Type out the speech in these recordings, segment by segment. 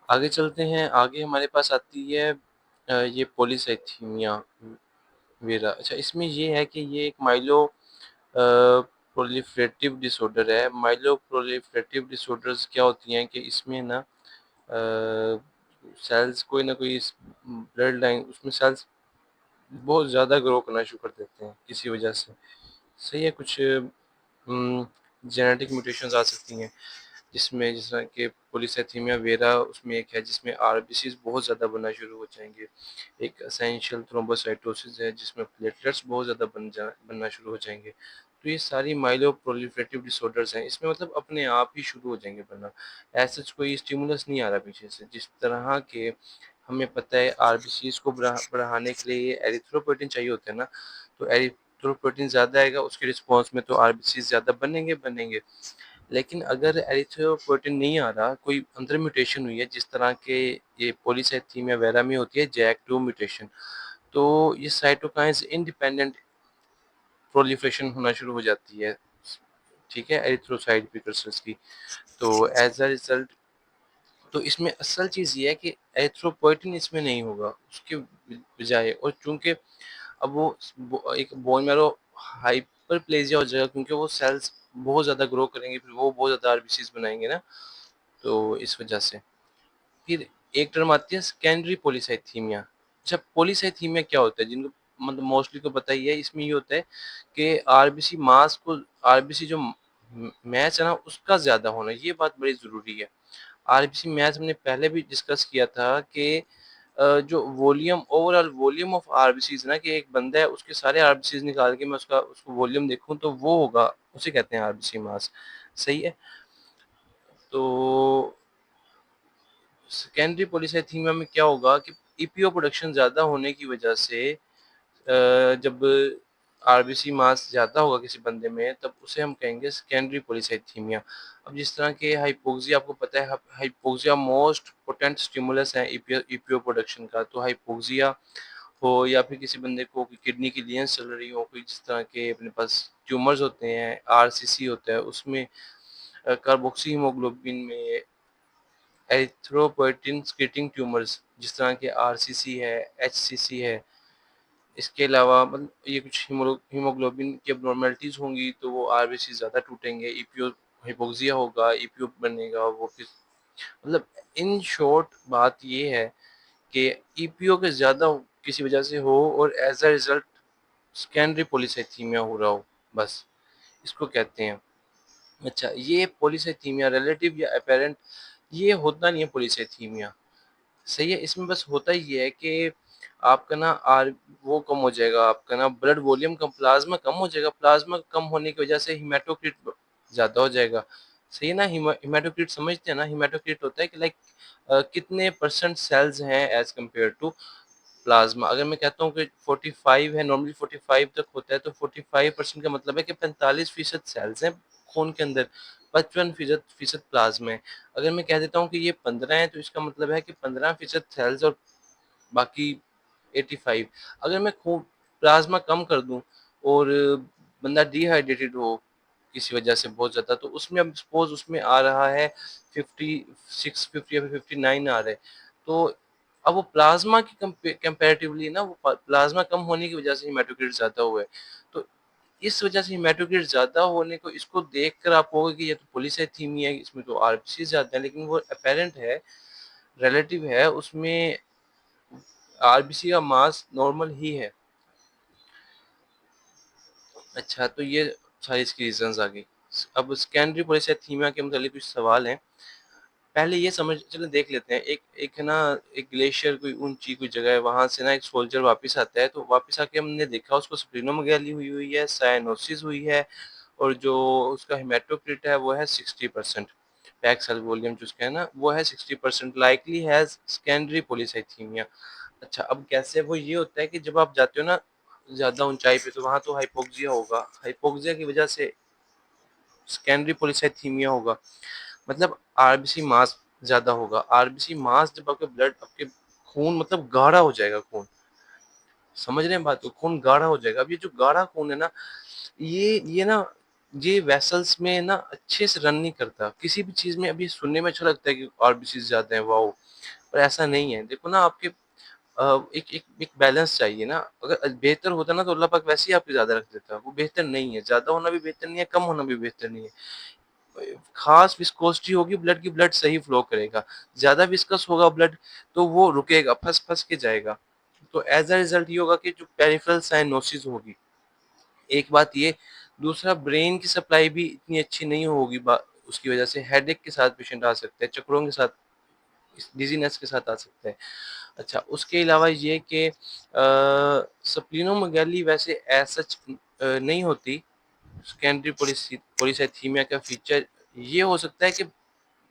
आगे चलते हैं, आगे हमारे पास आती है ये पॉलीसाइथीमिया वेरा। अच्छा, इसमें ये है कि ये एक प्रोलिफरेटिव डिसऑर्डर है। प्रोलिफरेटिव डिसऑर्डर्स क्या होती हैं कि इसमें ना सेल्स कोई ना कोई ब्लड लाइन उसमें सेल्स बहुत ज़्यादा ग्रो करना शुरू कर देते हैं किसी वजह से। सही है, कुछ जेनेटिक म्यूटेशंस आ सकती हैं जिसमें जिस तरह के पॉलीसाइथेमिया वेरा उसमें एक है जिसमें आरबीसीज बहुत ज़्यादा बनना शुरू हो जाएंगे। एक एसेंशियल थ्रोम्बोसाइटोसिस है जिसमें प्लेटलेट्स बहुत ज़्यादा बनना शुरू हो जाएंगे। तो ये सारी माइलोप्रोलिफरेटिव डिसऑर्डर्स हैं, इसमें मतलब अपने आप ही शुरू हो जाएंगे बनना। ऐसा कोई स्टिमुलस नहीं आ रहा पीछे से। जिस तरह के हमें पता है आरबीसीज को बढ़ाने के लिए एरिथ्रोपोइटिन चाहिए होता है ना, तो एरिथ्रोपोइटिन ज़्यादा आएगा उसके रिस्पॉन्स में, तो आरबीसीज ज़्यादा बनेंगे। लेकिन अगर एरिथ्रोपोइटिन नहीं आ रहा, कोई अंदर म्यूटेशन हुई है जिस तरह के ये पॉलीसाइथेमिया वेरा में होती है जैक2 म्यूटेशन, तो ये साइटोकाइंस इंडिपेंडेंट प्रोलिफरेशन होना शुरू हो जाती है, ठीक है, एरिथ्रोसाइट प्रिकर्सर्स की। तो एज अ रिजल्ट तो इसमें असल चीज़ ये है कि एरिथ्रोपोइटिन इसमें नहीं होगा उसके बजाय, और चूंकि अब वो एक बोन मैरो हाइपरप्लेजिया हो जाएगा क्योंकि वो सेल्स बहुत ज़्यादा ग्रो करेंगे, फिर वो बहुत ज़्यादा आरबीसीज बनाएंगे ना, तो इस वजह से। फिर एक टर्म आती है सेकेंडरी पॉलीसाइथीमिया। अच्छा, पॉलीसाइथीमिया क्या होता है जिनको मतलब मोस्टली को पता ही है। इसमें ये होता है कि आरबीसी मास को आरबीसी जो मैच है ना उसका ज़्यादा होना, ये बात बड़ी ज़रूरी है। आरबीसी मैच हमने पहले भी डिस्कस किया था कि जो volume overall volume of RBCs ना, कि एक बंदा है उसके सारे आरबीसीज निकाल के मैं उसको वॉल्यूम देखूं तो वो होगा, उसे कहते हैं आरबीसी मास। सही है। तो सेकेंडरी पॉलीसाइथीमिया में क्या होगा कि ईपीओ प्रोडक्शन ज़्यादा होने की वजह से जब आरबीसी मास ज़्यादा होगा किसी बंदे में तब उसे हम कहेंगे सेकेंडरी पॉलीसाइथीमिया। अब जिस तरह के हाइपोक्सिया, आपको पता है हाइपोक्सिया मोस्ट पोटेंट स्टिमुलस है ईपीओ प्रोडक्शन का। तो हाइपोक्सिया हो या फिर किसी बंदे को किडनी की लीनेस चल रही हो, कोई जिस तरह के अपने पास ट्यूमर्स होते हैं, आरसीसी होता है उसमें, कार्बोक्सी हीमोग्लोबिन में एरिथ्रोपोइटिन स्क्रीटिंग ट्यूमर्स जिस तरह के आरसीसी है, एचसीसी है। इसके अलावा मतलब ये कुछ हीमोग्लोबिन की एब्नॉर्मेलिटीज होंगी तो वो आरबीसी ज़्यादा टूटेंगे, ईपीओ हाइपोक्सिया होगा, ईपीओ बनेगा वो फिर मतलब इन शॉर्ट बात ये है कि ईपीओ के ज़्यादा किसी वजह से हो और as a result secondary polycythaemia हो रहा हो, बस इसको कहते हैं। अच्छा, ये पॉलीसाइथीमिया रिलेटिव या अपेरेंट ये होता नहीं है पॉलीसाइथीमिया। सही है, इसमें बस होता ये है कि आपका ना वो कम हो जाएगा, आपका ना ब्लड वॉल्यूम कम, प्लाज्मा कम हो जाएगा। प्लाज्मा कम होने की वजह से हिमेटोक्रिट ज़्यादा हो जाएगा। सही है ना। हिमेटोक्रिट समझते हैं ना। हिमेटोक्रिट होता है कि लाइक कितने परसेंट सेल्स हैं एज कम्पेयर टू प्लाज्मा। अगर मैं कहता हूँ कि 45 है, नॉर्मली 45 तक होता है, तो 45% का मतलब है कि 45% सेल्स हैं खून के अंदर, 55% प्लाज्मा है। अगर मैं कह देता हूँ कि ये 15 है तो इसका मतलब है कि 15% सेल्स और बाकी 85। अगर मैं खून प्लाज्मा कम कर दूं और बंदा डिहाइड्रेटेड हो किसी वजह से बहुत ज़्यादा, तो उसमें अब सपोज उसमें आ रहा है 56, 50 या फिर 59 आ रहा है, तो अब वो प्लाज्मा की कंपेरेटिवली ना, वो प्लाज्मा कम होने की वजह से हेमाटोक्रिट ज़्यादा हुआ है। तो इस वजह से हेमाटोक्रिट ज़्यादा होने को इसको देखकर आप कहोगे कि ये तो पॉलीसाइथीमिया है, इसमें तो आरबीसी ज़्यादा है, लेकिन वो अपेरेंट है, रिलेटिव है, उसमें आरबीसी का मास नॉर्मल ही है। अच्छा, तो ये सारी इसकी रीजंस आ गई। अब सेकेंडरी पॉलीसाइथीमिया के मतलब कुछ सवाल हैं। पहले ये समझ चलो देख लेते हैं। एक एक है ना, एक ग्लेशियर कोई ऊंची कोई जगह है, वहां से ना एक सोल्जर वापस आता है, तो वापस आके हमने देखा उसको स्प्लीनोमेगाली हुई हुई है, साइनोसिस हुई है, और जो उसका हेमाटोक्रिट है वो है 60%। पैक सेल वॉल्यूम जो उसका है ना वो है 60%, लाइकली हैज सेकेंडरी पॉलीसाइथीमिया। अच्छा, अब कैसे वो ये होता है कि जब आप जाते हो ना ज़्यादा ऊंचाई पे, तो वहाँ तो हाइपोक्सिया होगा, हाइपोक्सिया की वजह से सेकेंडरी पॉलीसाइथीमिया होगा। मतलब आरबीसी मास ज़्यादा होगा। आरबीसी मास जब आपके ब्लड आपके खून मतलब गाढ़ा हो जाएगा खून, समझ रहे हैं बात को, खून गाढ़ा हो जाएगा। अब ये जो गाढ़ा खून है ना, ये ना ये वेसल्स में ना अच्छे से रन नहीं करता। किसी भी चीज़ में अभी सुनने में अच्छा लगता है कि आरबीसीज़ ज़्यादा हैं, वॉव! पर ऐसा नहीं है। देखो ना आपके एक बैलेंस चाहिए ना। अगर बेहतर होता ना तो अल्लाह पाक वैसे ही आपके ज़्यादा रख देता। वो बेहतर नहीं है, ज़्यादा होना भी बेहतर नहीं है, कम होना भी बेहतर नहीं है। खास विस्कोसिटी होगी ब्लड की, ब्लड सही फ्लो करेगा। ज़्यादा विस्कस होगा ब्लड तो वो रुकेगा, फँस-फँस के जाएगा। तो एज़ अ रिज़ल्ट ये होगा कि जो पेरिफेरल साइनोसिस होगी, एक बात ये, दूसरा ब्रेन की सप्लाई भी इतनी अच्छी नहीं होगी उसकी वजह से हेडेक के साथ पेशेंट आ सकते हैं, चक्करों के साथ, डिज़ीनेस के साथ आ सकते हैं। अच्छा, उसके अलावा ये कि स्प्लीनोमेगाली वैसे एज़ सच नहीं होती। सेकेंडरी पॉलीसाइथीमिया का फीचर ये हो सकता है कि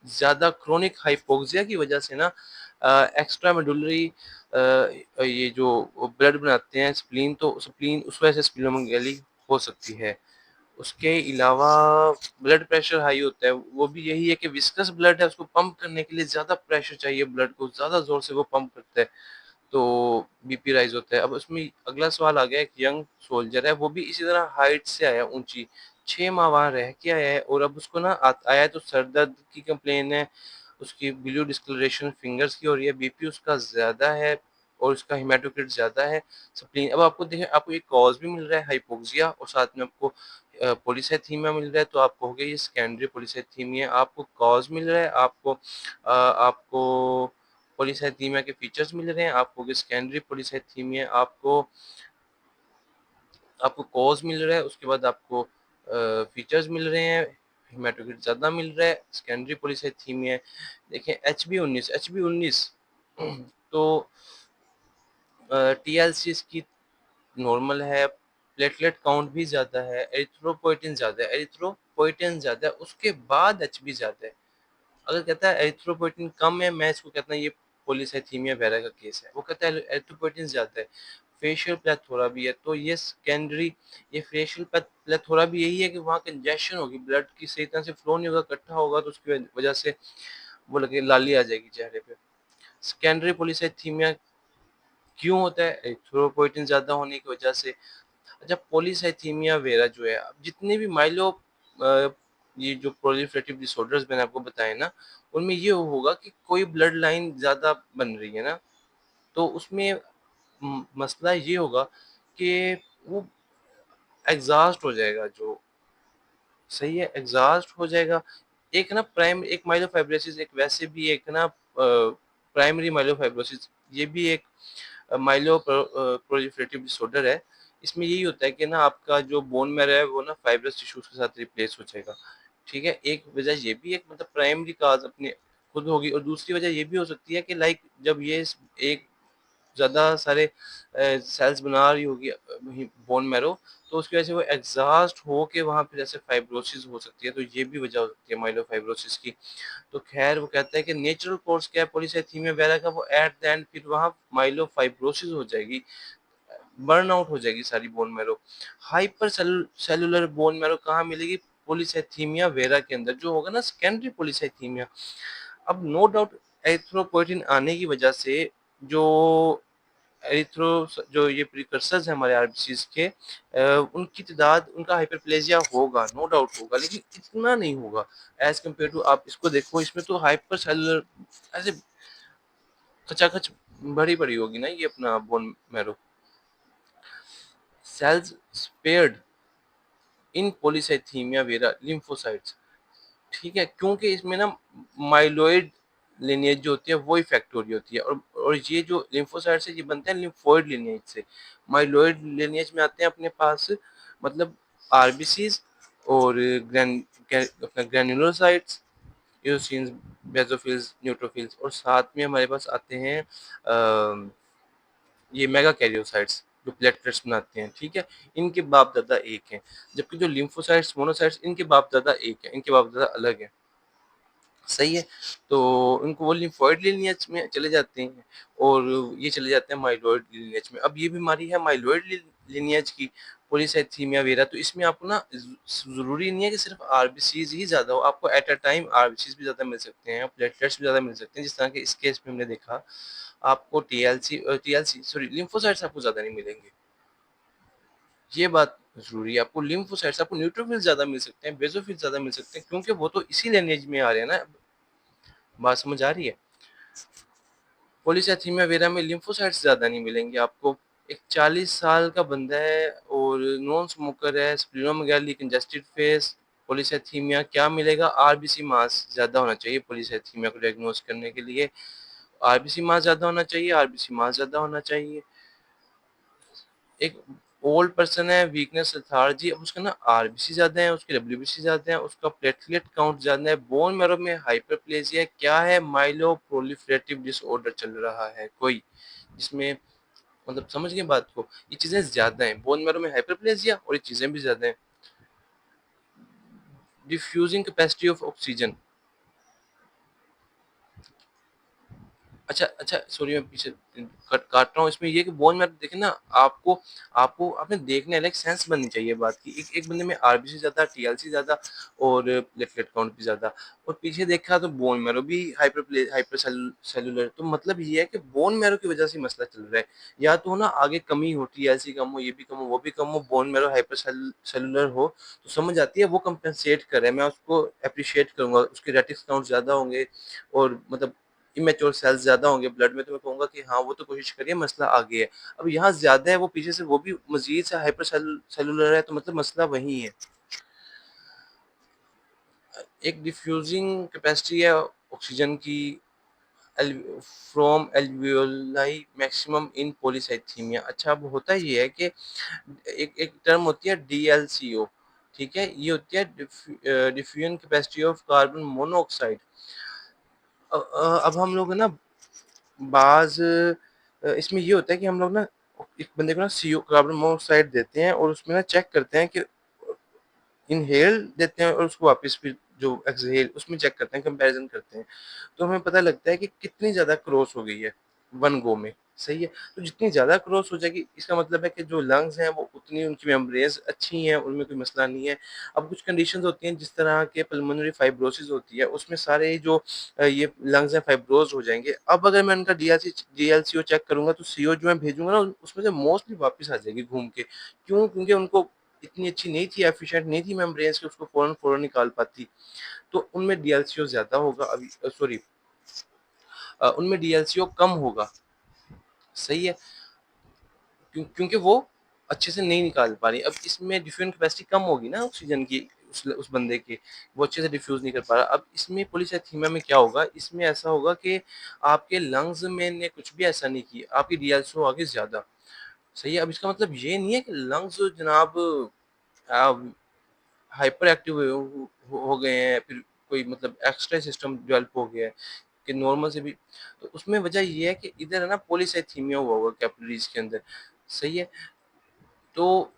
ज़्यादा क्रोनिक हाइपोक्सिया की वजह से ना एक्स्ट्रा मेडुलरी ये जो ब्लड बनाते हैं स्प्लीन, तो स्प्लीन उस वजह से स्प्लीनोमेगाली हो सकती है। उसके अलावा ब्लड प्रेशर हाई होता है, वो भी यही है कि विस्कस ब्लड है, उसको पंप करने के लिए ज़्यादा प्रेशर चाहिए, ब्लड को ज़्यादा ज़ोर से वो पंप करता है, तो बीपी राइज़ होता है। अब उसमें अगला सवाल आ गया, एक यंग सोल्जर है, वो भी इसी तरह हाइट से आया ऊँची, 6 माह वहाँ रह के आया है और अब उसको ना आया है तो सर दर्द की कंप्लेन है, उसकी ब्लू डिस्कलरेशन फिंगर्स की हो रही है, बीपी उसका ज़्यादा है और उसका हेमाटोक्रिट ज़्यादा है, स्प्लीन। अब आपको देखिए, आपको एक कॉज़ भी मिल रहा है हाइपोक्सिया और साथ में आपको पॉलीसाइथीमिया मिल रहा है, तो आप कहोगे ये सेकेंडरी पॉलीसाइथीमिया। आपको कॉज़ मिल रहा है, आपको पॉलीसाइथीमिया के फीचर्स मिल रहे हैं, आपको सेकेंडरी पॉलीसाइथीमिया, आपको कॉज़ मिल रहा है, उसके बाद आपको फीचर्स मिल रहे हैं, हेमाटोक्रिट ज़्यादा मिल रहा है, सेकेंडरी पॉलीसाइथीमिया। देखें एचबी19 तो टीएलसी इसकी नॉर्मल है, प्लेटलेट काउंट भी ज़्यादा है, एरिथ्रोपोइटिन ज़्यादा है, उसके बाद एचबी ज़्यादा है। अगर कहता है एरिथ्रोपोइटिन कम है, मैं इसको कहता हूँ ये पॉलीसाइथीमिया वेरा का केस है। वो कहता है एरिथ्रोपोइटिन ज़्यादा है, फेशियल प्लेथोरा भी है, तो ये सेकेंडरी, ये फेशियल प्लेथोरा भी यही है कि वहाँ कंजेशन होगी, ब्लड की सही तरह से फ्लो नहीं होगा, इकट्ठा होगा, तो उसकी वजह से वो लगे लाली आ जाएगी चेहरे पे। सेकेंडरी पॉलीसाइथीमिया क्यों होता है? एरिथ्रोपोइटिन ज़्यादा होने की वजह से। अच्छा, पॉलीसाइथीमिया वेरा जो है, अब जितने भी ये जो प्रोलिफरेटिव डिसऑर्डर्स मैंने आपको बताए ना, उनमें ये होगा कि कोई ब्लड लाइन ज़्यादा बन रही है ना, तो उसमें मसला ये होगा कि वो एग्ज़ॉस्ट हो जाएगा, जो सही है, एग्ज़ॉस्ट हो जाएगा। एक माइलोफाइब्रोसिस, एक वैसे भी एक ना प्राइमरी माइलोफाइब्रोसिस, ये भी एक प्रोलिफरेटिव डिसऑर्डर है। इसमें यही होता है कि ना आपका जो बोन मैरो है वो ना फाइब्रस टिश्यूज़ के साथ रिप्लेस हो जाएगा, ठीक है? एक वजह ये भी एक मतलब प्राइमरी कॉज़ अपने खुद होगी और दूसरी वजह ये भी हो सकती है कि लाइक जब ये एक ज़्यादा सारे सेल्स बना रही होगी बोन मैरो, तो उसकी वजह से वो एग्ज़ॉस्ट हो के वहाँ पे जैसे फाइब्रोसिस हो सकती है, तो ये भी वजह हो सकती है माइलोफाइब्रोसिस की। तो खैर वो कहता है कि नेचुरल कोर्स क्या है पॉलीसाइथीमिया वेरा का, वो एट द एंड फिर वहाँ माइलोफाइब्रोसिस हो जाएगी, बर्न आउट हो जाएगी सारी bone marrow. Hyper cellular bone marrow कहाँ मिलेगी? पॉलीसाइथीमिया वेरा के अंदर, जो होगा ना सेकेंडरी पॉलीसाइथीमिया। अब नो डाउट एरिथ्रोपोइटिन आने की वजह से जो एरिथ्रो जो ये प्रिकर्सर्स हैं हमारे आरबीसीज के, उनकी तादाद, उनका हाइपरप्लेजिया होगा, नो डाउट होगा, लेकिन इतना नहीं होगा एज कम्पेयर टू। आप इसको देखो, इसमें तो हाइपर सेलुलर ऐसे खचाखच भरी पड़ी होगी ना ये अपना बोन मैरो। सेल्स स्पेयर्ड इन पॉलीसाइथीमिया वेरा लिम्फोसाइट्स, ठीक है, क्योंकि इसमें ना माइलोइड लिनिएज जो होती है वो इफेक्ट हो रही होती है, और ये जो लिम्फोसाइट्स है ये बनते हैं लिम्फोइड लिनिएज से। माइलोइड लिनिएज में आते हैं अपने पास मतलब आरबीसीज और अपना ग्रैन्युलोसाइट्स, एओसिन्स, बेसोफिल्स, न्यूट्रोफिल्स, और साथ में हमारे पास आते हैं ये मेगा कैरियोसाइट्स जो प्लेटलेट्स बनाते हैं, ठीक है। इनके बाप दादा एक हैं, जबकि जो लिम्फोसाइट्स, मोनोसाइट्स, इनके बाप दादा एक है, इनके बाप दादा अलग है, सही है। तो उनको वो लिम्फोइड लिनिएज में चले जाते हैं और ये चले जाते हैं माइलोइड लिनिएज में। अब ये बीमारी है माइलोइड लिनिएज की, पॉलीसाइथीमिया वेरा। तो इसमें आपको ना ज़रूरी नहीं है कि सिर्फ आरबीसीज ही ज़्यादा हो, आपको एट अ टाइम आरबीसीज भी ज़्यादा मिल सकते हैं, प्लेटलेट्स भी ज़्यादा मिल सकते हैं, जिस तरह के इस केस में हमने देखा। आपको टीएलसी सॉरी लिम्फोसाइट्स आपको ज़्यादा नहीं मिलेंगे, ये बात ज़रूरी है। आपको लिम्फोसाइट्स, आपको न्यूट्रोफिल्स ज़्यादा मिल सकते हैं, बेसोफिल्स ज़्यादा मिल सकते हैं, क्योंकि वो तो इसी लिनेज में आ रहे हैं ना। बात समझ आ रही है? पॉलीसाइथेमिया वेरा में लिम्फोसाइट्स ज़्यादा नहीं मिलेंगे आपको। एक 40 साल का बंदा है और नॉन स्मोकर है, स्प्लेनोमेगाली, कंजेस्टेड फेस, पॉलीसाइथेमिया, क्या मिलेगा? आरबीसी मास ज़्यादा होना चाहिए पॉलीसाइथेमिया को डायग्नोज करने के लिए। आरबीसी मास ज़्यादा होना चाहिए, आरबीसी मास ज़्यादा होना चाहिए। एक ओल्ड पर्सन है, वीकनेस, लेथार्जी, अब उसका ना आरबीसी ज़्यादा है, उसके डब्ल्यूबीसी ज़्यादा है, उसका प्लेटलेट काउंट ज़्यादा है, बोन मैरो में हाइपरप्लेजिया क्या है? माइलोप्रोलिफरेटिव डिसऑर्डर चल रहा है कोई, जिसमें मतलब समझ गए बात को, ये चीज़ें ज़्यादा हैं, बोन मैरो में हाइपरप्लेजिया और ये चीज़ें भी ज़्यादा हैं। डिफ्यूजिंग कैपेसिटी ऑफ ऑक्सीजन, अच्छा अच्छा सॉरी, मैं पीछे काट रहा हूँ इसमें। ये कि बोन मैरो देखें ना, आपको आपको आपने देखने अलग सेंस बननी चाहिए बात की। एक बंदे में आरबीसी ज्यादा, टीएलसी ज्यादा और प्लेटलेट काउंट भी ज्यादा, और पीछे देखा तो बोन मैरो भी हाइपर सेलुलर। तो मतलब ये है कि बोन मैरो की वजह से मसला चल रहा है। या तो ना आगे कमी हो, टीएलसी कम हो, ये भी कम हो, वो भी कम हो, बोन मैरो हाइपर सेलुलर हो, तो समझ आती है वो कंपेंसेट करे, मैं उसको अप्रिशिएट करूंगा। उसके रेटिक्स काउंट ज्यादा होंगे और मतलब इमेच्योर सेल्स ज़्यादा होंगे ब्लड में, तो मैं कहूँगा कि हाँ, वो तो कोशिश करिए, मसला आगे है। अब यहाँ ज़्यादा है, वो पीछे से वो भी मज़ीद से हाइपर सेलुलर है, तो मतलब मसला वही है। एक डिफ्यूजिंग कैपेसिटी है ऑक्सीजन की from alveoli maximum in polycythaemia. अच्छा, अब होता ये है कि एक एक टर्म होती है डीएलसीओ, ठीक है? ये होती है diffusion capacity of carbon monoxide. अब हम लोग है ना, बाज़ इसमें ये होता है कि हम लोग ना एक बंदे को ना सीओ कार्बन मोनोऑक्साइड देते हैं और उसमें ना चेक करते हैं कि इनहेल देते हैं और उसको वापस फिर जो एक्सहेल उसमें चेक करते हैं, कंपैरिजन करते हैं। तो हमें पता लगता है कि कितनी ज़्यादा क्रॉस हो गई है वन गो में, सही है? तो जितनी ज़्यादा क्रॉस हो जाएगी, इसका मतलब है कि जो लंग्स हैं वो उतनी उनकी मेम्ब्रेन्स अच्छी हैं, उनमें कोई मसला नहीं है। अब कुछ कंडीशंस होती हैं, जिस तरह के पल्मोनरी फाइब्रोसिस होती है, उसमें सारे जो ये लंग्स हैं फाइब्रोज हो जाएँगे। अब अगर मैं उनका डीएलसीओ चेक करूँगा, तो सीओ जो मैं भेजूँगा ना, उसमें से मोस्टली वापस आ जाएगी घूम के। क्यों? क्योंकि उनको इतनी अच्छी नहीं थी, एफिशिएंट नहीं थी मेम्ब्रेन्स कि उसको फ़ौरन-फ़ौरन निकाल पाती। तो उनमें डीएलसीओ ज़्यादा होगा अभी, सॉरी, उनमें डीएलसीओ कम होगा, सही है? क्योंकि वो अच्छे से नहीं निकाल पा रही। अब इसमें डिफ्यूजन कैपेसिटी कम होगी ना ऑक्सीजन की, उस बंदे की, वो अच्छे से डिफ्यूज़ नहीं कर पा रहा। अब इसमें पॉलीसाइथेमिया में क्या होगा, इसमें ऐसा होगा कि आपके लंग्स में ने कुछ भी ऐसा नहीं किया, आपकी डीएलसीओ आ गई ज़्यादा, सही है? अब इसका मतलब ये नहीं है कि लंग्स जनाब अ, हाइपर एक्टिव हो गए हैं, फिर कोई मतलब एक्स्ट्रा सिस्टम डेवलप हो गया है कि नॉर्मल से भी। तो उसमें वजह ये है कि इधर है ना पॉलीसाइथेमिया हुआ होगा कैपिलरीज के अंदर, सही है? तो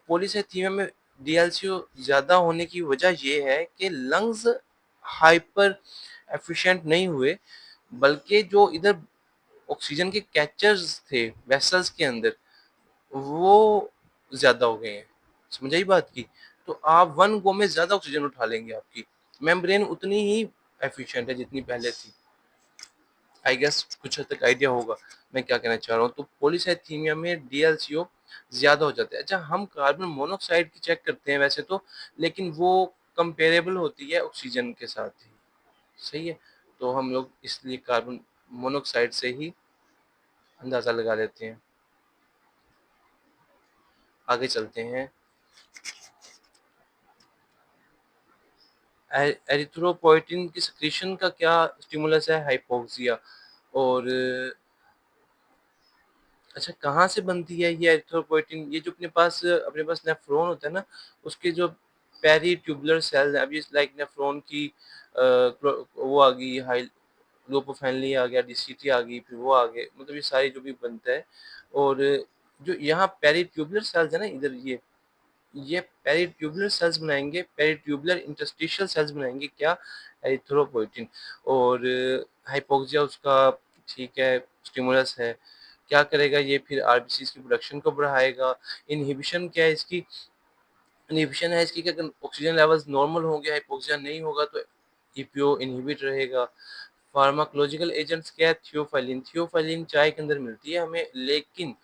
पॉलीसाइथेमिया में डीएलसीओ ज़्यादा होने की वजह ये है कि लंग्स हाइपर एफिशिएंट नहीं हुए, बल्कि जो इधर ऑक्सीजन के कैचर्स थे वेसल्स के अंदर, वो ज़्यादा हो गए हैं। समझ आई बात की? तो आप वन गो में ज़्यादा ऑक्सीजन उठा लेंगे आपकी। मेम्ब्रेन उतनी ही एफिशिएंट है जितनी पहले थी। आई गेस कुछ हद तक आइडिया होगा मैं क्या कहना चाह रहा हूँ। तो पॉलीसाइथेमिया में डीएलसीओ ज़्यादा हो जाता है। अच्छा, हम कार्बन मोनोऑक्साइड की चेक करते हैं वैसे तो, लेकिन वो कंपेरेबल होती है ऑक्सीजन के साथ ही, सही है? तो हम लोग इसलिए कार्बन मोनोऑक्साइड से ही अंदाज़ा लगा लेते हैं। आगे चलते हैं। एरिथ्रोपोइटिन की सिक्रीशन का क्या स्टिमुलस है? हाइपोक्सिया। और अच्छा, कहाँ से बनती है ये एरिथ्रोपोइटिन? ये जो अपने पास नेफ्रॉन होता है ना, उसके जो पेरिट्यूबुलर सेल्स हैं, अभी लाइक नेफ्रॉन की वो आ गई, हाई लोपोफेनली आ गया, डीसीटी आ गई, फिर वो आ गए, मतलब ये सारी जो भी बनता है। और जो यहाँ पेरिट्यूबुलर सेल्स है ना, इधर ये पेरिट्यूबुलर सेल्स बनाएंगे, पेरिट्यूबुलर इंटरस्टिशियल सेल्स बनाएंगे क्या? एरिथ्रोपोइटिन। और हाइपोक्सिया उसका, ठीक है, स्टिमुलस है। क्या करेगा ये? फिर आरबीसीज की प्रोडक्शन को बढ़ाएगा। इनहिबिशन क्या है इसकी? इनहिबिशन है इसकी कि अगर ऑक्सीजन लेवल्स नॉर्मल होंगे, हाइपोक्सिया नहीं होगा, तो ईपीओ इनहिबिट रहेगा। फार्माकोलॉजिकल एजेंट्स क्या है? थियोफाइलिन। थियोफाइलिन चाय के अंदर मिलती है हमें, लेकिन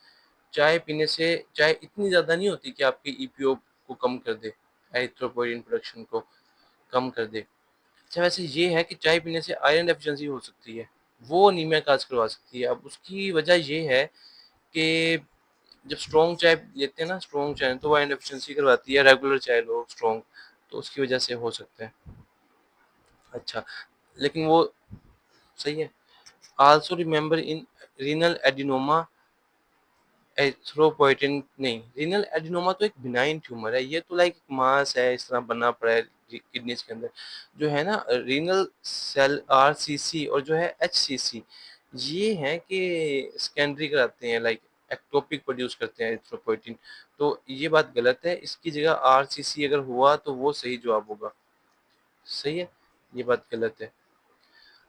चाय पीने से चाय इतनी ज़्यादा नहीं होती कि आपके ईपीओ को कम कर दे, एरिथ्रोपोइएटिन प्रोडक्शन को कम कर दे। अच्छा वैसे ये है कि चाय पीने से आयरन डेफिशिएंसी हो सकती है, वो अनीमिया काज़ करवा सकती है। अब उसकी वजह ये है कि जब स्ट्रॉन्ग चाय लेते हैं ना, स्ट्रॉन्ग चाय, तो वो आयरन डेफिशिएंसी करवाती है। रेगुलर चाय लो स्ट्रॉन्ग, तो उसकी वजह से हो सकता है। अच्छा, लेकिन वो सही है। Also remember in renal adenoma erythropoietin नहीं, रीनल एडिनोमा तो एक बिनाइन ट्यूमर है, ये तो लाइक मास है, इस तरह बना पड़ा है किडनीज के अंदर। जो है ना रीनल सेल आरसीसी और जो है एचसीसी, ये है कि सेकेंडरी कराते हैं, लाइक एक्टोपिक प्रोड्यूस करते हैं एरिथ्रोपोइटिन। तो ये बात गलत है, इसकी जगह आरसीसी अगर हुआ तो वो सही जवाब होगा। सही है, ये बात गलत है।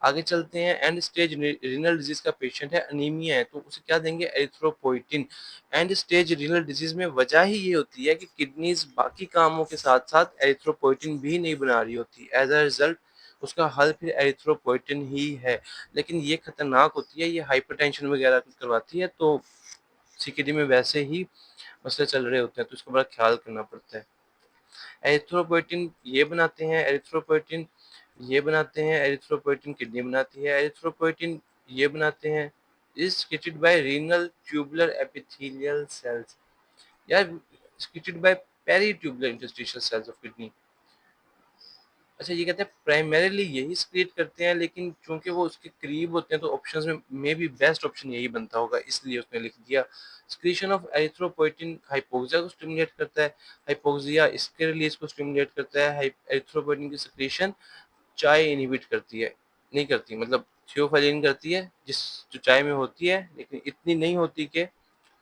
आगे चलते हैं। एंड स्टेज रीनल डिजीज का पेशेंट है, अनीमिया है, तो उसे क्या देंगे? Erythropoietin. And stage renal disease में वजह ही ये होती है कि किडनीज बाकी कामों के साथ साथ एरिथ्रोपोइटिन भी नहीं बना रही होती। एज अ रिजल्ट उसका हल फिर एरिथ्रोपोइटिन ही है। लेकिन ये खतरनाक होती है, ये हाइपरटेंशन वगैरह करवाती है, तो सीकेडी में वैसे ही मसले चल रहे होते हैं, तो इसका बड़ा ख्याल करना पड़ता है। एरिथ्रोपोइटिन ये बनाते हैं, एरिथ्रोपोइटिन ये बनाते हैं, एरिथ्रोपोइटिन किडनी बनाती है, एरिथ्रोपोइटिन ये बनाते हैं। Is secreted by renal tubular epithelial cells, यार secreted by peritubular interstitial cells of kidney। अच्छा, ये कहते हैं प्राइमरीली यही स्क्रीट करते हैं, लेकिन चूंकि वो उसके करीब होते हैं तो ऑप्शंस में भी बेस्ट ऑप्शन यही बनता होगा, इसलिए उसने लिख दिया। स्क्रीशन ऑफ एरिथ्रोपोइटिन हाइपोक्सिया को स्टिमुलेट करता है, हाइपोक्सिया इसके रिलीज को स्टिमुलेट करता है। एरिथ्रोपोइटिन की सिक्रीशन चाय इनहिबिट करती है, नहीं करती, मतलब थियोफाइलिन करती है, जिस जो चाय में होती है, लेकिन इतनी नहीं होती कि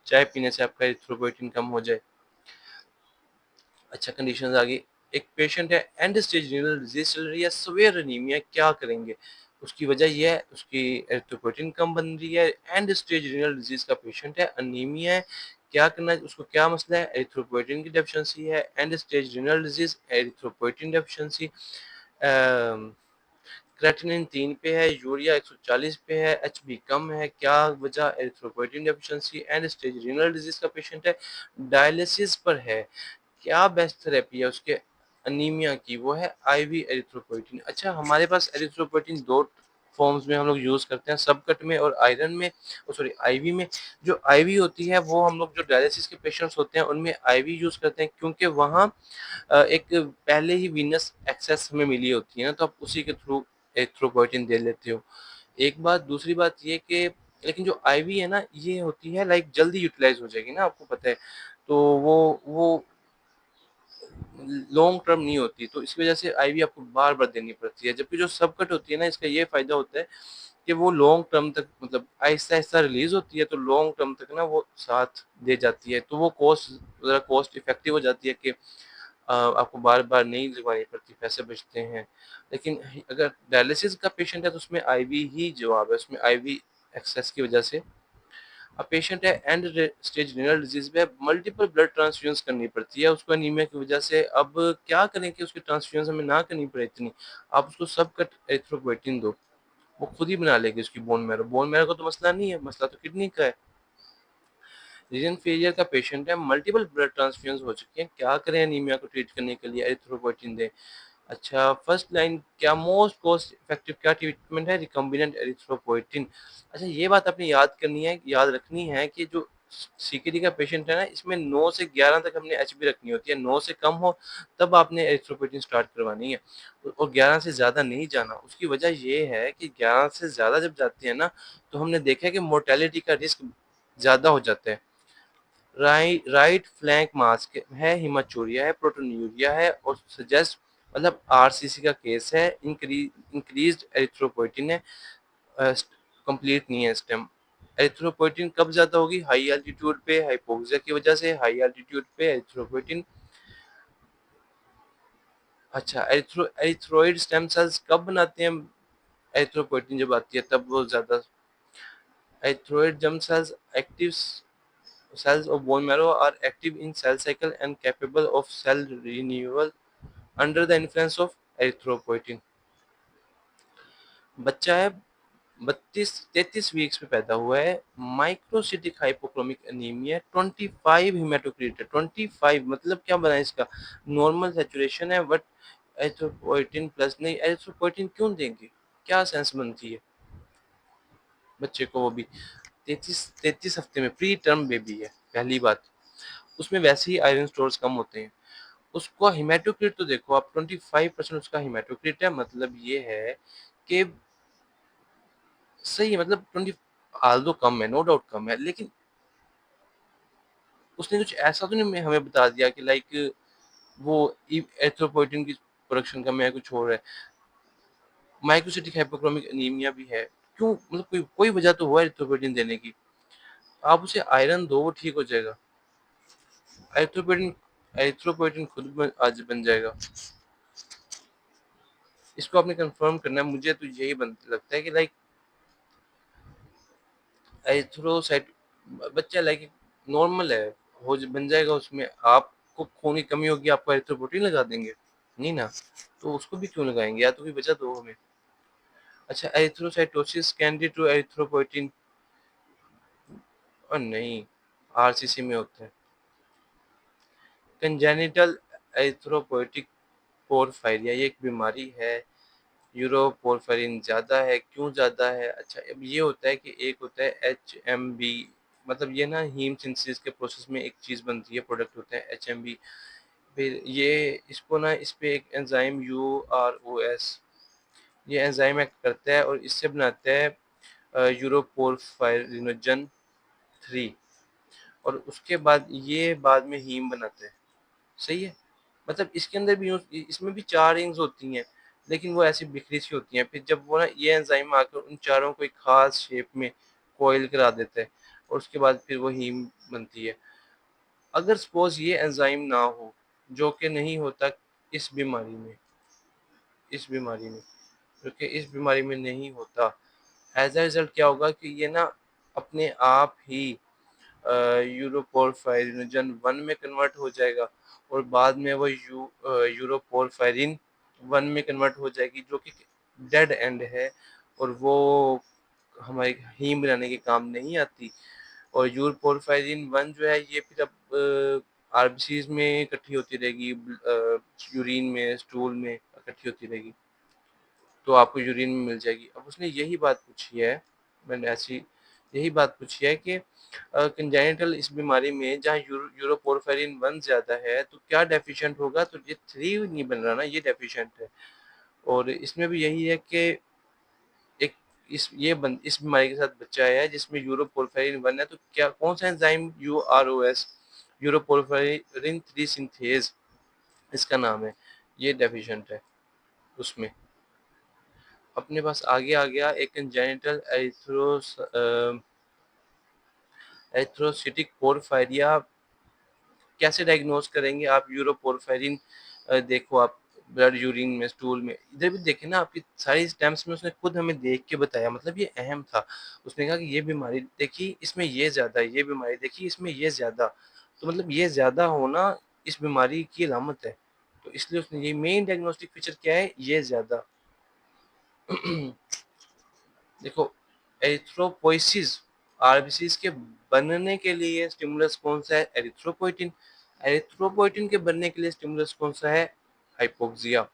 चाय पीने से आपका एरिथ्रोपोइटिन कम हो जाए। अच्छा, कंडीशंस आ गई। एक पेशेंट है, एंड स्टेज रीनल डिजीज चल रही है, सवेयर एनीमिया, क्या करेंगे? उसकी वजह यह है, उसकी एरिथ्रोपोइटिन कम बन रही है, एंड स्टेज रीनल डिजीज का पेशेंट है, अनीमिया है, क्या करना है उसको? क्या मसला है? एरिथ्रोपोइटिन की डेफिशिएंसी है, and stage renal disease, erythropoietin deficiency. Creatinine 3 पे है, यूरिया 140 पे है, एचबी कम है, क्या वजह? Erythropoietin deficiency, and stage renal disease का पेशेंट है, डायलिसिस पर है, क्या बेस्ट थेरेपी है उसके अनीमिया की? वो है आईवी एरिथ्रोपोइटिन। अच्छा, हमारे पास एरिथ्रोपोइटिन दो फॉर्म्स में हम लोग यूज करते हैं, सबकट में और आयरन में, सॉरी आईवी में। जो आईवी होती है वो हम लोग जो डायलिसिस के पेशेंट्स होते हैं उनमें आईवी यूज करते हैं, क्योंकि वहाँ एक पहले ही वीनस एक्सेस हमें मिली होती है ना, तो आप उसी के थ्रू एरिथ्रोपोइटिन दे लेते हो। एक बात, दूसरी बात ये कि लेकिन जो आईवी है ना, ये होती है लाइक जल्दी यूटिलाइज हो जाएगी ना, आपको पता है, तो वो लॉन्ग टर्म नहीं होती, तो इसकी वजह से आईवी आपको बार बार देनी पड़ती है। जबकि जो सब कट होती है ना, इसका ये फायदा होता है कि वो लॉन्ग टर्म तक, मतलब आहिस्ता आहिस्ता रिलीज होती है, तो लॉन्ग टर्म तक ना वो साथ दे जाती है, तो वो कॉस्ट ज़रा कॉस्ट इफेक्टिव हो जाती है कि आपको बार बार नहीं लगवानी पड़ती, पैसे बचते हैं। लेकिन अगर डायलिसिस का पेशेंट है तो उसमें आईवी ही जवाब है, उसमें आईवी एक्सेस की वजह से। अब पेशेंट है एंड स्टेज रीनल डिजीज में, मल्टीपल ब्लड ट्रांसफ्यूजन करनी पड़ती है उसको अनीमिया की वजह से। अब क्या करें कि उसकी ट्रांसफ्यूजन हमें ना करनी पड़े इतनी? आप उसको सब कट एरिथ्रोपोइटिन दो, वो खुद ही बना लेगी उसकी बोन मैरो। बोन मैरो का तो मसला नहीं है, मसला तो किडनी का है। रीजन फेलियर का पेशेंट है, मल्टीपल ब्लड ट्रांसफ्यूजन हो चुकी है, क्या करें अनीमिया को ट्रीट करने के लिए? एरिथ्रोपोइटिन दें। अच्छा, फर्स्ट लाइन क्या मोस्ट कॉस्ट इफेक्टिव क्या ट्रीटमेंट है? Recombinant erythropoietin. अच्छा, ये बात आपने याद करनी है, याद रखनी है कि जो सीकेडी का पेशेंट है ना, इसमें 9 से 11 तक हमने एचबी रखनी होती है। 9 से कम हो तब आपने एरिथ्रोपोइटिन स्टार्ट करवानी है, और 11 से ज़्यादा नहीं जाना। उसकी वजह ये है कि 11 से ज़्यादा जब जाती है ना, तो हमने देखा है कि मोर्टेलिटी का रिस्क ज़्यादा हो जाता है। राइट फ्लैंक मास्क है, हिमाचूरिया है, प्रोटोन्यूरिया है, और सजेस्ट, मतलब आरसीसी का केस है, इंक्रीज्ड एरिथ्रोपोइटिन है, कंप्लीट नहीं है स्टेम। एरिथ्रोपोइटिन कब ज्यादा होगी? हाई एल्टीट्यूड पे, हाइपोक्सिया की वजह से हाई एल्टीट्यूड पे एरिथ्रोपोइटिन। अच्छा, एरिथ्रोइड स्टेम सेल्स कब बनाते हैं? एरिथ्रोपोइटिन जब आती है तब वो ज्यादा। Erythroid germ cells active cells of bone marrow are active in cell cycle and capable of cell renewal under the influence of erythropoietin। बच्चा है, 32-33 वीक्स में पैदा हुआ है, माइक्रोसिटिक हाइपोक्रोमिक एनीमिया, 25 हेमाटोक्रीट है, 25 मतलब क्या बना इसका, नॉर्मल सैचुरेशन है बट एरिथ्रोपोइटिन प्लस नहीं, एरिथ्रोपोइटिन क्यों देंगे, क्या सेंस बनती है बच्चे को, वो भी 33 हफ्ते में, प्री टर्म बेबी है पहली बात, उसमें वैसे ही आयरन स्टोर्स कम होते हैं, उसको हिमेटोक्रिट तो देखो आप 25% उसका हिमेटोक्रिट है, मतलब ये है कि सही है, मतलब 20 आल्दो कम है, नो डाउट कम है, लेकिन उसने कुछ ऐसा तो नहीं हमें बता दिया कि लाइक वो एरिथ्रोपोइटिन की प्रोडक्शन कम है, कुछ और है, माइक्रोसिटिक हाइपोक्रोमिक एनीमिया भी है, क्यों, मतलब कोई कोई वजह तो हुआ एरिथ्रोपोइटिन देने की, आप उसे आयरन दो वो ठीक हो जाएगा, एरिथ्रोपोइटिन एरिथ्रोपोइटिन खुद आज बन जाएगा, इसको आपने कंफर्म करना है, मुझे तो यही लगता है कि लाइक एरिथ्रोसाइट बच्चा लाइक नॉर्मल है, बन जाएगा, उसमें आपको खून की कमी होगी, आपको एरिथ्रोपोइटिन लगा देंगे, नहीं ना, तो उसको भी क्यों लगाएंगे, या तो कोई वजह दो हमें। अच्छा, erythrocytosis can lead to erythropoietin, और नहीं, आरसीसी में होता है, कंजेनिटल एरिथ्रोपोइटिक पोरफायरिया, ये एक बीमारी है, यूरोपोरफायरिन ज़्यादा है, क्यों ज़्यादा है, अच्छा अब ये होता है कि एक होता है एचएमबी, मतलब ये ना हीम सिंथेसिस के प्रोसेस में एक चीज़ बनती है, प्रोडक्ट होता है एचएमबी, फिर ये इसको ना इस पे एक एंजाइम यूआरओएस, ये एंजाइम एक्ट करता है और इससे बनाता है यूरोपोरफायरिनोजन 3, और उसके बाद ये बाद में हीम बनाता है, सही है, मतलब इसके अंदर भी इसमें भी 4 रिंग्स होती हैं, लेकिन वो ऐसी बिखरी सी होती हैं, फिर जब वो ना ये एंजाइम आकर उन चारों को एक खास शेप में कॉइल करा देता है, और उसके बाद फिर वो हीम बनती है। अगर सपोज ये एंजाइम ना हो, जो कि नहीं होता इस बीमारी में, इस बीमारी में, क्योंकि इस बीमारी में नहीं होता, एज अ रिजल्ट क्या होगा कि ये ना अपने आप ही यूरोपोरफायरिनोजन 1 में कन्वर्ट हो जाएगा, और बाद में वो यूरोपोरफायरिन 1 में कन्वर्ट हो जाएगी, जो कि डेड एंड है, और वो हमारे हीम बनाने के काम नहीं आती, और यूरोपोरफायरिन 1 जो है ये फिर अब आरबीसीज में इकट्ठी होती रहेगी, यूरिन में, स्टूल में इकट्ठी होती रहेगी, तो आपको यूरिन में मिल जाएगी। अब उसने यही बात पूछी है, मैंने ऐसी यही बात पूछी है कि कंजेनिटल इस बीमारी में जहाँ यूरोपोरफायरिन 1 ज़्यादा है तो क्या डेफिशिएंट होगा, तो ये 3 नहीं बन रहा ना, ये डेफिशिएंट है, और इसमें भी यही है कि एक इस बीमारी के साथ बच्चा है जिसमें यूरोपोरफायरिन 1 है, तो क्या कौन सा एंजाइम यूआरओएस, यूरोपोरफायरिन 3 सिंथेज इसका नाम है, ये डेफिशिएंट है उसमें। अपने पास आगे आ गया एक कंजेनिटल एरिथ्रोसिटिक पोरफायरिया, कैसे डायग्नोज करेंगे आप, यूरोपोरफायरिन देखो आप ब्लड, यूरिन में, स्टूल में, इधर भी देखे ना, आपकी सारी स्टेम्स में उसने खुद हमें देख के बताया, मतलब ये अहम था, उसने कहा कि ये बीमारी देखी इसमें ये ज़्यादा है, ये बीमारी देखी इसमें ये ज़्यादा, तो मतलब ये ज़्यादा होना इस बीमारी की अलामत है, तो इसलिए उसने ये मेन डायग्नोस्टिक फीचर क्या है, ये ज़्यादा। देखो, एरिथ्रोपोइसिस, आरबीसीज के बनने के लिए स्टिमुलस कौन सा है, एरिथ्रोपोइटिन, एरिथ्रोपोइटिन के बनने के लिए स्टिमुलस कौन सा है, हाइपोक्सिया।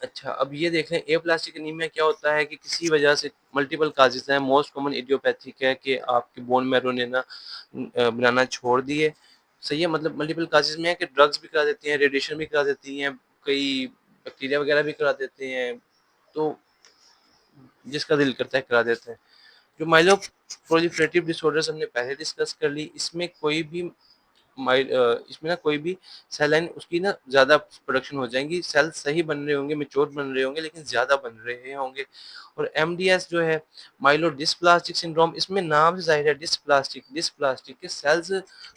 अच्छा, अब ये देख लें एप्लास्टिक एनीमिया क्या होता है, कि किसी वजह से मल्टीपल काजेज हैं, मोस्ट कॉमन इडियोपैथिक है कि आपके बोन मैरो ने ना बनाना छोड़ दिए, सही है, मतलब मल्टीपल काजेज में है कि ड्रग्स भी करा देती हैं, रेडिएशन भी करा देती हैं, कई बैक्टीरिया वगैरह भी करा देते हैं, तो जिसका दिल करता है करा देते हैं। जो माइलो प्रोलिफरेटिव डिसऑर्डर्स हमने पहले डिस्कस कर ली, इसमें कोई भी इसमें ना कोई भी सेल लाइन उसकी ना ज़्यादा प्रोडक्शन हो जाएंगी, सेल सही बन रहे होंगे, मेच्योर बन रहे होंगे, लेकिन ज़्यादा बन रहे होंगे, और एमडीएस जो है माइलो डिस्प्लास्टिक सिंड्रोम, इसमें नाम से जाहिर है डिस्प्लास्टिक, डिस्प्लास्टिक के सेल्स,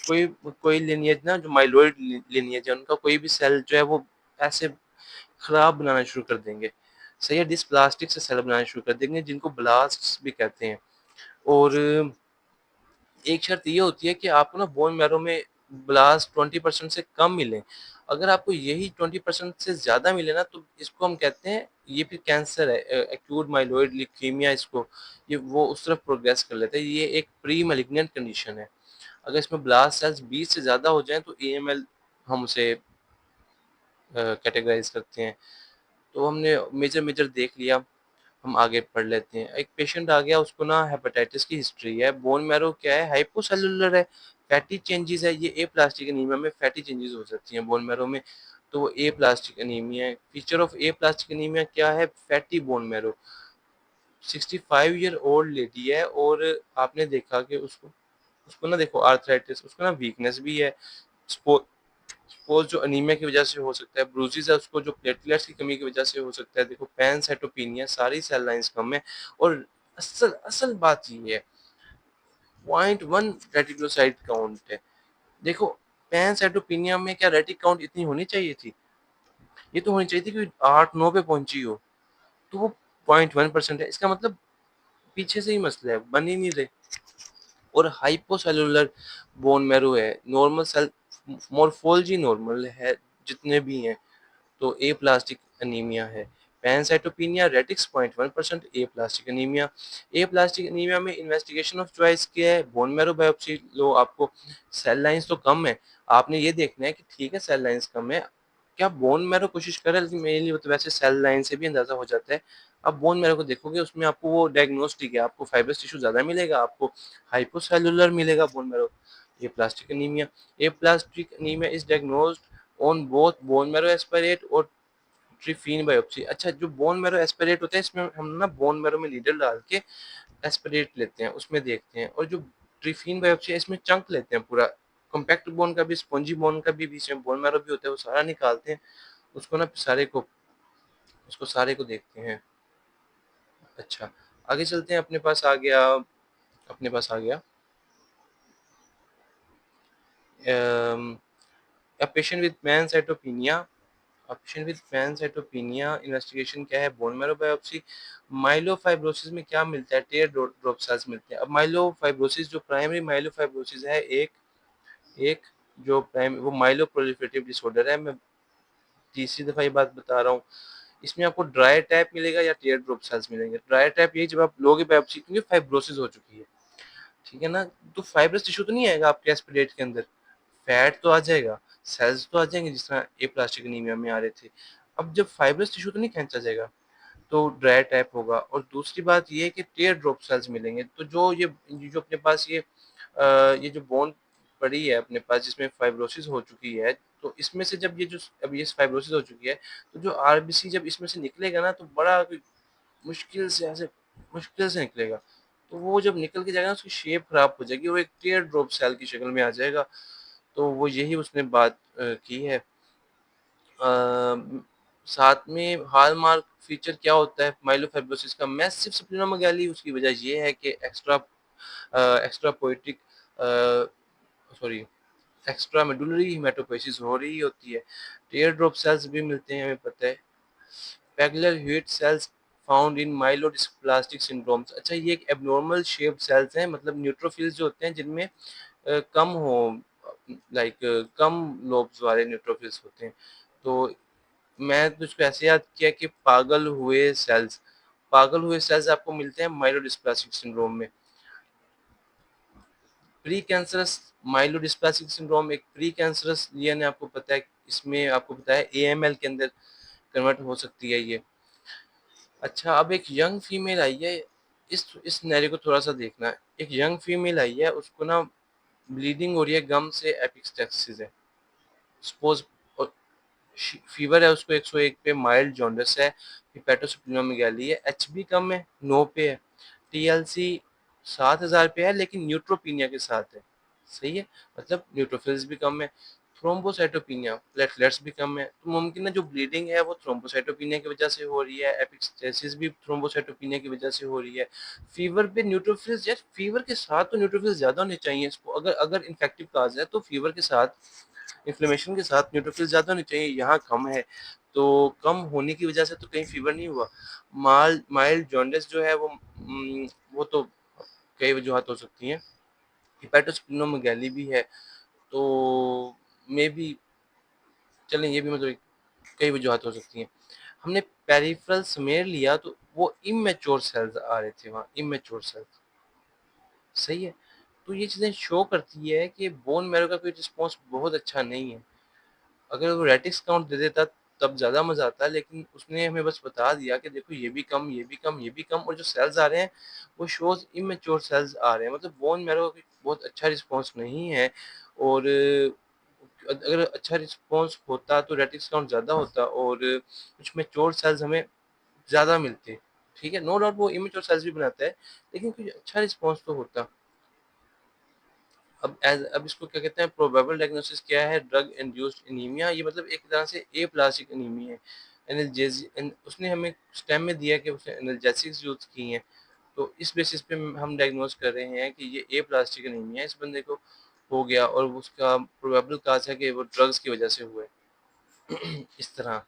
कोई कोई लिनिएज ना जो माइलोइड लिनिएज है उनका कोई भी सेल जो है वो ऐसे खराब बनाना शुरू कर देंगे, सही है, डिस्प्लास्टिक से सेल बनाना शुरू कर देंगे, जिनको ब्लास्ट भी कहते हैं, और एक शर्त ये होती है कि आपको ना बोन मैरो में ब्लास्ट 20% से कम मिले, अगर आपको यही 20% से ज़्यादा मिले ना, तो इसको हम कहते हैं, ये फिर कैंसर है, एक्यूट माइलोइड ल्यूकीमिया इसको, ये वो उस तरफ प्रोग्रेस कर लेता है, ये एक प्री मैलिग्नेंट कंडीशन है। अगर इसमें ब्लास्ट सेल्स 20 से ज़्यादा हो जाएँ तो AML हम उसे कैटेगराइज़ करते हैं। तो हमने मेजर देख लिया, हम आगे पढ़ लेते हैं। एक पेशेंट आ गया, उसको ना हेपेटाइटिस की हिस्ट्री है, बोन मैरो क्या है, हाइपोसेलुलर है, फैटी चेंजेस है, ये एप्लास्टिक एनीमिया में फैटी चेंजेस हो सकती हैं बोन मैरो में, तो वो एप्लास्टिक एनीमिया है। फीचर ऑफ एप्लास्टिक एनीमिया क्या है, fatty bone marrow. 65 year old lady है, और आपने देखा कि उसको उसको ना देखो आर्थराइटिस, उसको ना वीकनेस भी है, सपोज जो अनीमिया की वजह से हो सकता है, ब्रूसिस है उसको, जो प्लेटलेट्स की कमी की वजह से हो सकता है, देखो पैनसाइटोपिनिया, सारी सेल लाइंस कम है, और असल असल बात ये है, 0.1 रेटिकुलोसाइट काउंट है। देखो पैनसाइटोपिनिया में क्या रेटिक काउंट इतनी होनी चाहिए थी, ये तो होनी चाहिए थी कि 8-9 पे पहुंची हो, तो वो 0.1% है, इसका मतलब पीछे से ही मसला है, बन ही नहीं रहे। और हाइपोसेलुलर बोन मैरो है, नॉर्मल सेल मोर्फोलॉजी नॉर्मल है जितने भी हैं, तो ए प्लास्टिक अनीमिया है। पैनसाइटोपिनिया रेटिक्स 0.1%, ए प्लास्टिक अनीमिया। ए प्लास्टिक अनीमिया में इन्वेस्टिगेशन ऑफ चॉइस क्या है, बोन मैरो बायोप्सी लो, आपको सेल लाइंस तो कम है, आपने ये देखना है कि ठीक है सेल लाइंस कम है, क्या बोन मैरो कोशिश कर रहा है, लेकिन मेरे लिए तो वैसे सेल लाइन से भी अंदाजा हो जाता है। आप बोन मैरो को देखोगे, उसमें आपको वो डायग्नोस्टिक है, आपको फाइब्रस टिश्यू ज्यादा मिलेगा, आपको हाइपोसेलुलर मिलेगा बोन मैरो। ये प्लास्टिक अनीमिया, ये plastic anaemia is diagnosed on both bone marrow aspirate और ट्रिफिन बायोप्सी। अच्छा, जो बोन मैरो एस्पिरेट होता है, इसमें हम ना बोन मैरो में नीडल डाल के एस्पिरेट लेते हैं, उसमें देखते हैं, और जो ट्रिफिन बायोप्सी है, इसमें चंक लेते हैं पूरा, कॉम्पैक्ट बोन का भी, स्पॉन्जी बोन का भी, बीच में बोन मैरो भी होता है, वो सारा निकालते हैं, उसको ना सारे को देखते हैं। अच्छा, आगे चलते हैं, अपने पास आ गया a patient with pancytopenia. Patient with pancytopenia investigation क्या है, बोन मैरो बायोप्सी। माइलोफाइब्रोसिस में क्या मिलता है, टेयर ड्रॉप सेल्स मिलते हैं। अब माइलोफाइब्रोसिस, जो प्राइमरी माइलोफाइब्रोसिस है, एक एक जो प्राइम वो माइलोप्रोलिफरेटिव डिसऑर्डर है, मैं तीसरी दफा ये बात बता रहा हूँ। इसमें आपको ड्राई टाइप मिलेगा या टेयर ड्रॉप सेल्स मिलेंगे। ड्राई टाइप ये जब आप लोगे बायोप्सी, क्योंकि फाइब्रोसिस हो चुकी है, ठीक है ना, तो फाइब्रस टिश्यू तो नहीं आएगा आपके एस्पिरेट के अंदर, फैट तो आ जाएगा, सेल्स तो आ जाएंगे, जिस तरह ए प्लास्टिक एनीमिया में आ रहे थे। अब जब फाइब्रस टिश्यू तो नहीं खींचा जाएगा, तो ड्राई टाइप होगा। और दूसरी बात ये है कि टेयर ड्रॉप सेल्स मिलेंगे, तो जो अपने पास ये जो बोन पड़ी है अपने पास, जिसमें फाइब्रोसिस हो चुकी है, तो इसमें से जब अब ये फाइब्रोसिस हो चुकी है, तो जो आरबीसी जब इसमें से निकलेगा ना, तो बड़ा मुश्किल से ऐसे मुश्किल से निकलेगा, तो वो जब निकल के जाएगा ना, उसकी शेप खराब हो जाएगी, वो एक टीयर ड्रॉप सेल की शक्ल में आ जाएगा। तो वो यही उसने बात की है। साथ में हॉलमार्क फीचर क्या होता है माइलोफाइब्रोसिस का, मैसिव स्प्लीनोमेगाली, उसकी वजह ये है कि extra poetic sorry extra medullary haematopoiesis हो रही होती है। टीयर ड्रॉप सेल्स भी मिलते हैं, हमें पता है। Pelger Huet cells found in myelodysplastic syndromes. अच्छा, ये एक एबनॉर्मल शेप्ड सेल्स हैं, मतलब न्यूट्रोफिल्स जो होते हैं, जिनमें कम हो लाइक कम लोब्स वाले न्यूट्रोफिल्स होते हैं। तो मैं तो इसको ऐसे याद किया कि पागल हुए सेल्स आपको मिलते हैं माइलोडिस्प्लास्टिक सिंड्रोम में। प्री कैंसरस माइलोडिस्प्लास्टिक सिंड्रोम एक प्री कैंसरस लीजन है, आपको पता है, इसमें आपको पता है AML के अंदर कन्वर्ट हो सकती है ये। अच्छा, अब एक यंग फीमेल आई है, इस सिनेरियो को थोड़ा सा देखना है। एक यंग फीमेल आई है, उसको ना ब्लीडिंग हो रही है, गम से एपिस्टेक्सिस है, सपोज फीवर है उसको 101 पे, माइल्ड जॉन्डिस है, हिपेटोस्प्लीनोमेगाली है, एचबी कम है, 9 पे है, टीएलसी 7000 पे है, लेकिन न्यूट्रोपीनिया के साथ है, सही है, मतलब न्यूट्रोफिल्स भी कम है। थ्रोम्बोसाइटोपिनिया, प्लेटलेट्स भी कम है, तो मुमकिन है जो ब्लीडिंग है वो थ्रोम्बोसाइटोपिनिया की वजह से हो रही है, एपिस्टेसिस भी थ्रोम्बोसाइटोपिनिया की वजह से हो रही है। फीवर पे न्यूट्रोफिल्स, यार फीवर के साथ तो न्यूट्रोफिल्स ज्यादा होने चाहिए इसको, अगर अगर इन्फेक्टिव काज है तो फीवर के साथ, इन्फ्लेमेशन के साथ न्यूट्रोफिल्स ज़्यादा होनी चाहिए, यहाँ कम है, तो कम होने की वजह से तो कहीं फीवर नहीं हुआ। माइल्ड जॉन्डिस जो है वो तो कई वजूहत हो सकती हैं, हिपेटोस्प्लीनोमेगाली भी है, तो मे बी चलें ये भी मतलब कई वजूहत हो सकती हैं। हमने पेरिफेरल स्मेयर लिया तो वो इमैच्योर सेल्स आ रहे थे वहाँ, इमैच्योर सेल्स, सही है? तो ये चीज़ें शो करती है कि बोन मैरो का कोई रिस्पॉन्स बहुत अच्छा नहीं है। अगर वो रेटिक्स काउंट दे देता तब ज़्यादा मज़ा आता, लेकिन उसने हमें बस बता दिया कि देखो ये भी कम, ये भी कम, ये भी कम, और जो सेल्स आ रहे हैं वो शोज़ इमैच्योर सेल्स आ रहे हैं। मतलब बोन मैरो का बहुत अच्छा रिस्पॉन्स नहीं है। और अगर अच्छा रिस्पॉन्स होता तो रेटिक्स काउंट ज़्यादा होता और कुछ मैच्योर सेल्स हमें ज़्यादा मिलते। ठीक है, नो डाउट वो इमेच्योर सेल्स भी बनाता है, लेकिन कुछ अच्छा रिस्पॉन्स तो होता। अब इसको क्या कहते हैं, प्रोबेबल डायग्नोसिस क्या है, ड्रग इंड्यूस्ड एनीमिया। ये मतलब एक तरह से एप्लास्टिक एनीमिया है। उसने हमें स्टेम में दिया कि उसने एनाल्जेसिक्स यूज की हैं, तो इस बेसिस पे हम डायग्नोज कर रहे हैं कि ये एप्लास्टिक एनीमिया इस बंदे को हो गया, और उसका प्रोबेबल काज है कि वो ड्रग्स की वजह से हुआ है। इस तरह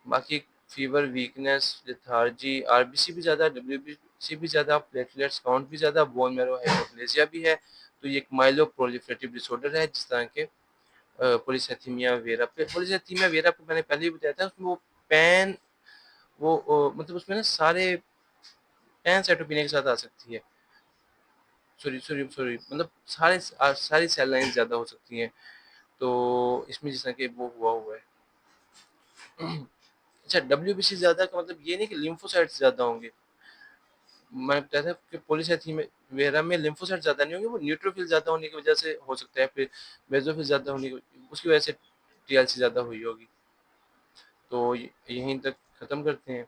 बाकी फीवर, वीकनेस, लेथार्जी, आरबीसी भी ज़्यादा, डब्ल्यूबीसी भी ज़्यादा, प्लेटलेट्स काउंट भी ज़्यादा, बोन मैरो हाइपोप्लेसिया भी है। तो ये एक माइलोप्रोलिफरेटिव डिसऑर्डर है जिस तरह के पॉलीसाइथेमिया वेरा। पॉलीसाइथेमिया वेरा को मैंने पहले ही बताया था, उसमें वो पैन मतलब उसमें ना सारे पैनसाइटोपेनिया के साथ आ सकती है। सॉरी सॉरी सॉरी, मतलब सारी सेल लाइन्स ज़्यादा हो सकती हैं। तो इसमें जिस तरह के वो हुआ है। अच्छा, डब्ल्यूबीसी ज़्यादा का मतलब ये नहीं कि लिम्फोसाइट्स ज़्यादा होंगे। मैं बताया था कि पॉलीसाइथेमिया वेरा में लिम्फोसाइट ज़्यादा नहीं होंगे, वो न्यूट्रोफिल ज़्यादा होने की वजह से हो सकता है, फिर बेसोफिल ज़्यादा होने की उसकी वजह से टीएलसी ज़्यादा हुई होगी। तो यहीं तक ख़त्म करते हैं।